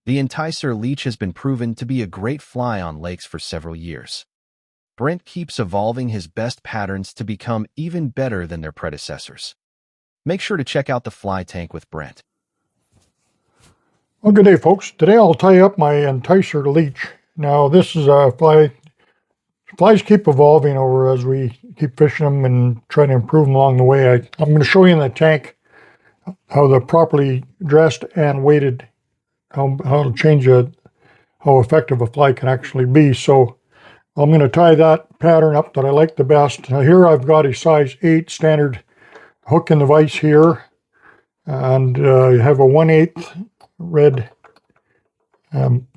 The Enticer Leech has been proven to be a great fly on lakes for several years. Brent keeps evolving his best patterns to become even better than their predecessors. Make sure to check out the fly tank with Brent. Well, good day, folks. Today I'll tie up my Enticer Leech. Now, this is a fly. Flies keep evolving over as we keep fishing them and try to improve them along the way. I'm going to show you in the tank how they're properly dressed and weighted, how to change how effective a fly can actually be. So I'm going to tie that pattern up that I like the best. Now here I've got a size 8 standard hook in the vise here, and you have a 1/8 red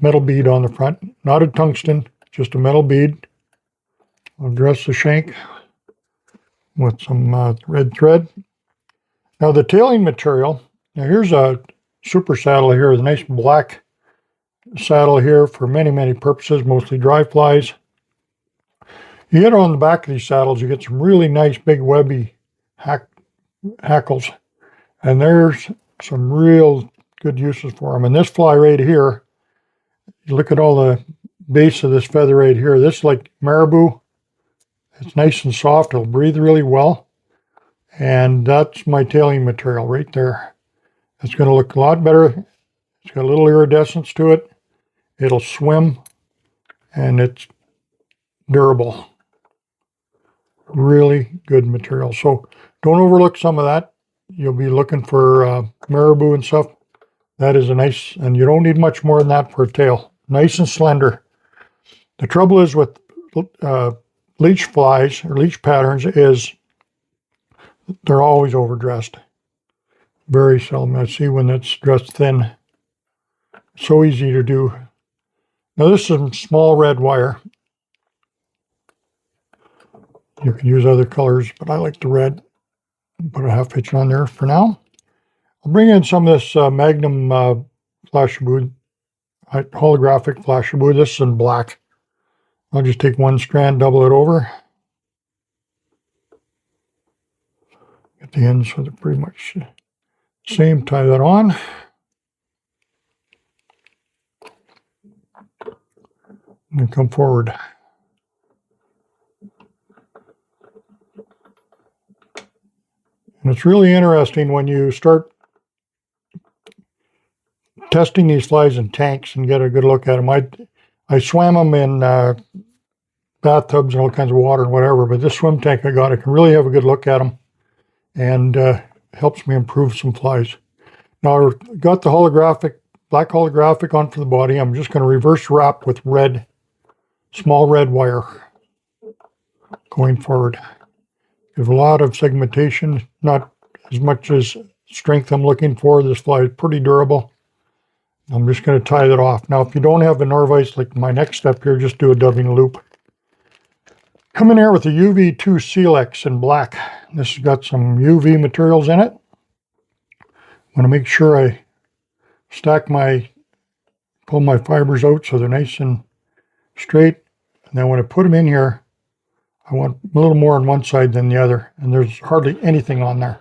metal bead on the front, not a tungsten, just a metal bead. I'll dress the shank with some red thread. Now the tailing material, now here's a super saddle here, a nice black saddle here for many purposes, mostly dry flies. You get on the back of these saddles, you get some really nice big webby hackles, and there's some real good uses for them. And this fly right here, you look at all the base of this feather right here, this is like marabou. It's nice and soft, it'll breathe really well, and that's my tailing material right there. It's going to look a lot better. It's got a little iridescence to it. It'll swim, and it's durable. Really good material. So don't overlook some of that. You'll be looking for marabou and stuff. That is a nice, and you don't need much more than that for a tail. Nice and slender. The trouble is with leech flies or leech patterns is they're always overdressed. Very seldom. I see when it's dressed thin. So easy to do. Now this is some small red wire. You can use other colors, but I like the red. Put a half inch on there for now. I'll bring in some of this Magnum Flashabou, holographic Flashabou. This is in black. I'll just take one strand, double it over. Get the ends so they're pretty much the same. Tie that on. And come forward. And it's really interesting when you start testing these flies in tanks and get a good look at them. I swam them in bathtubs and all kinds of water and whatever, but this swim tank I can really have a good look at them, and helps me improve some flies. Now I've got the black holographic on for the body. I'm just going to reverse wrap with small red wire going forward. Give a lot of segmentation, not as much as strength I'm looking for. This fly is pretty durable. I'm just going to tie that off. Now, if you don't have a Norvise, like my next step here, just do a dubbing loop. Come in here with a UV2 Silex in black. This has got some UV materials in it. I want to make sure I pull my fibers out so they're nice and straight. And then when I put them in here, I want a little more on one side than the other. And there's hardly anything on there.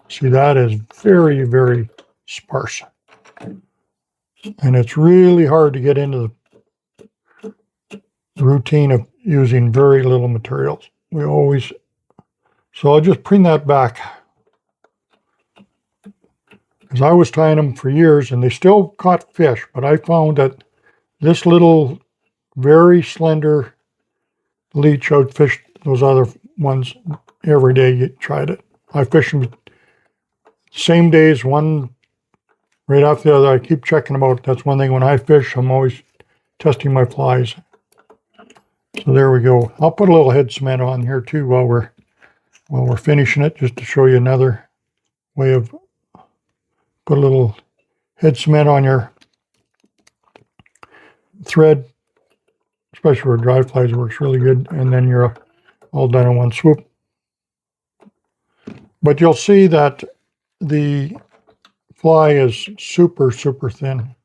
See, that is very sparse. And it's really hard to get into the routine of using very little materials. So I'll just bring that back. Because I was tying them for years and they still caught fish, but I found that this little, very slender leech outfished those other ones every day you tried it. I fish them same days, one right after the other. I keep checking them out. That's one thing when I fish, I'm always testing my flies. So there we go. I'll put a little head cement on here too while we're finishing it, just to show you another way of put a little head cement on your thread, especially for dry flies. It works really good, and then you're all done in one swoop. But you'll see that the fly is super thin.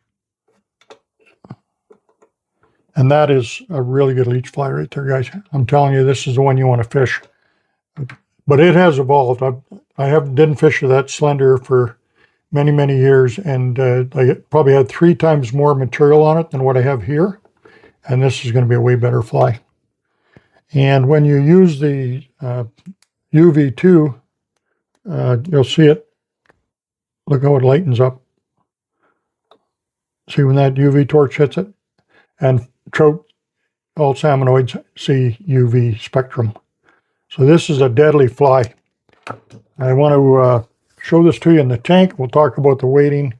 And that is a really good leech fly right there, guys. I'm telling you, this is the one you want to fish. But it has evolved. I didn't fish that slender for many, many years, and I probably had 3 times more material on it than what I have here, and this is going to be a way better fly. And when you use the UV2, you'll see it. Look how it lightens up. See when that UV torch hits it? And trout, all salmonoids, see UV spectrum. So this is a deadly fly. I want to show this to you in the tank. We'll talk about the weighting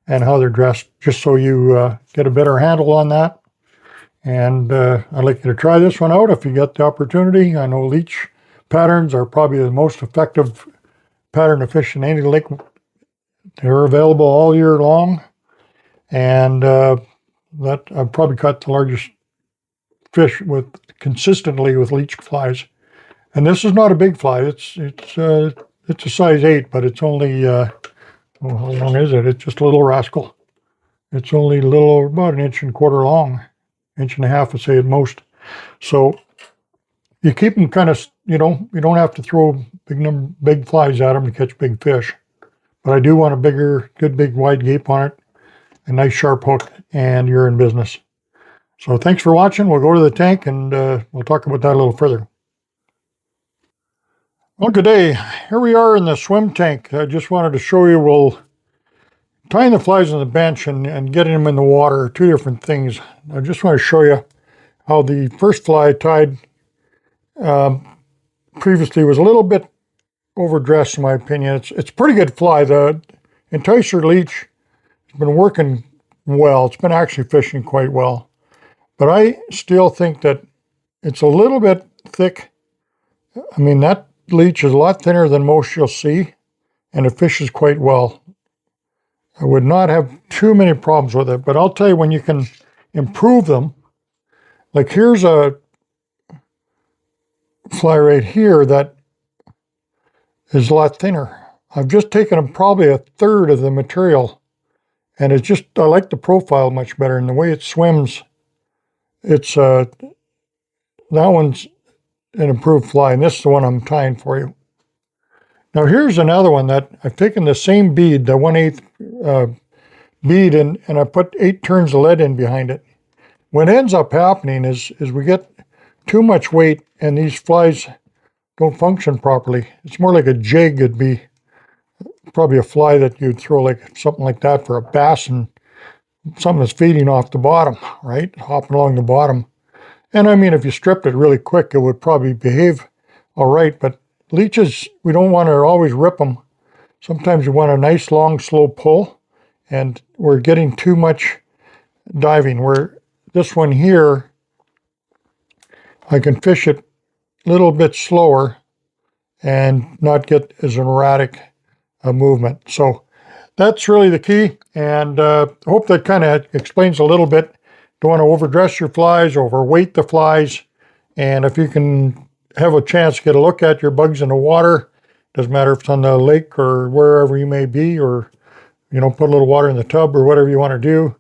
and how they're dressed, just so you get a better handle on that. And I'd like you to try this one out if you get the opportunity. I know Leech patterns are probably the most effective pattern to fish in any lake. They're available all year long, and that I've probably caught the largest fish consistently with Leech flies. And this is not a big fly. It's a size 8, but it's only how long is it? It's just a little rascal. It's only about 1.25 inches long, 1.5 inches, I'd say at most. So you keep them kind of, you don't have to throw big flies at them to catch big fish. But I do want a good big wide gape on it, a nice sharp hook, and you're in business. So thanks for watching. We'll go to the tank and we'll talk about that a little further. Well, good day. Here we are in the swim tank. I just wanted to show you, tying the flies on the bench and getting them in the water are 2 different things. I just want to show you how the first fly tied previously was a little bit overdressed, in my opinion. It's a pretty good fly. The Enticer Leech has been working well. It's been actually fishing quite well. But I still think that it's a little bit thick. I mean, that Leech is a lot thinner than most you'll see, and it fishes quite well. I would not have too many problems with it, but I'll tell you, when you can improve them, like here's a fly right here that is a lot thinner. I've just taken probably 1/3 of the material, and I like the profile much better, and the way it swims, that one's an improved fly, and this is the one I'm tying for you. Now here's another one that I've taken the same bead, the 1/8 bead, and I put 8 turns of lead in behind it. What ends up happening is we get too much weight and these flies don't function properly. It's more like a jig. It'd be probably a fly that you'd throw like something like that for a bass, and something that's feeding off the bottom, right? Hopping along the bottom. And I mean, if you stripped it really quick, it would probably behave all right, but leeches, we don't want to always rip them. Sometimes you want a nice, long, slow pull, and we're getting too much diving. Where this one here, I can fish it a little bit slower and not get as erratic a movement. So that's really the key, and I hope that kind of explains a little bit. Don't want to overdress your flies, overweight the flies, and if you can have a chance to get a look at your bugs in the water, doesn't matter if it's on the lake or wherever you may be, or put a little water in the tub or whatever you want to do.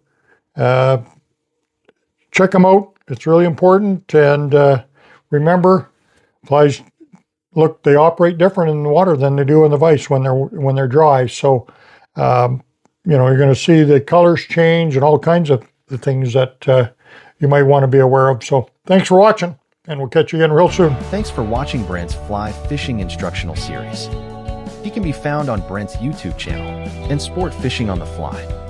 Check them out. It's really important, and remember, flies they operate different in the water than they do in the vise when they're dry. So you're going to see the colors change and all kinds of the things that you might want to be aware of. So thanks for watching, and we'll catch you again real soon. Thanks for watching Brent's Fly Fishing Instructional Series. He can be found on Brent's YouTube channel and Sport Fishing on the Fly.